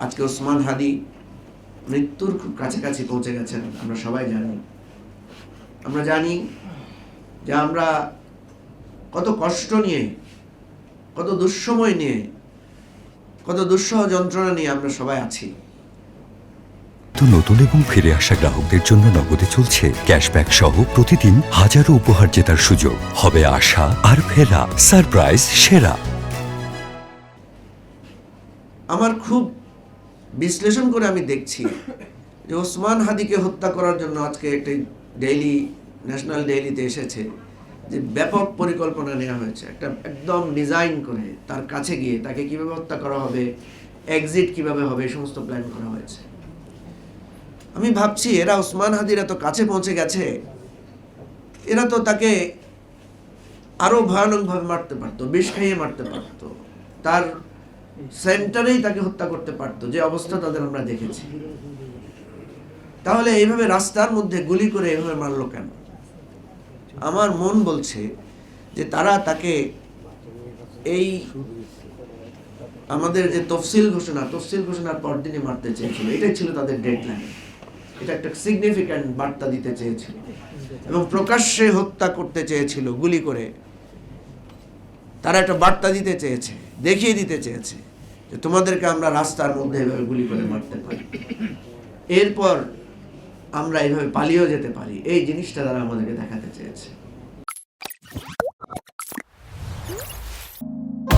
আজকে ওসমান হাদি মৃত্যুর খুব কাছাকাছি পৌঁছে গেছেন। আমরা সবাই জানি, আমরা জানি যে আমরা কত কষ্ট নিয়ে, কত দুঃসময় নিয়ে, কত দুঃসহ যন্ত্রণা নিয়ে আমরা সবাই আছি। তো নতুন এবং ফিরে আসা গ্রাহকদের জন্য নগদে চলছে ক্যাশব্যাক সহ প্রতিদিন হাজারো উপহার জেতার সুযোগ। হবে আশা আর ফেরা, সারপ্রাইজ সেরা। আমার খুব বিশ্লেষণ করে আমি দেখছি যে ওসমান হাদিকে হত্যা করার জন্য আজকে একটি ডেইলি, ন্যাশনাল ডেইলিতে এসেছে যে ব্যাপক পরিকল্পনা নেওয়া হয়েছে, একটা একদম ডিজাইন করে তার কাছে গিয়ে তাকে কিভাবে হত্যা করা হবে, এক্সিট কিভাবে হবে, সমস্ত প্ল্যান করা হয়েছে। আমি ভাবছি এরা ওসমান হাদির এত কাছে পৌঁছে গেছে, এরা তো তাকে আরো ভয়ানকভাবে মারতে পারতো, বিষ খাইয়ে মারতে পারতো, তার সেন্টারেই তাকে হত্যা করতে পারতো, যে অবস্থা তাদের আমরা দেখেছি। তাহলে এইভাবে রাস্তার মধ্যে গুলি করে এইভাবে মারলো কেন? আমার মন বলছে যে তারা তাকে এই আমাদের যে তফসিল ঘোষণার পরদিনই মারতে চেয়েছিল। এটাই ছিল তাদের ডেডলাইন। এটা একটা সিগনিফিক্যান্ট বার্তা দিতে চেয়েছিল এবং প্রকাশ্যে হত্যা করতে চেয়েছিল গুলি করে। তারা একটা বার্তা দিতে চেয়েছে, দেখিয়ে দিতে চেয়েছে যে তোমাদেরকে আমরা রাস্তার মধ্যে এভাবে গুলি করে মারতে পারি, এরপর আমরা এইভাবে পালিয়েও যেতে পারি। এই জিনিসটা তারা আমাদেরকে দেখাতে চেয়েছে।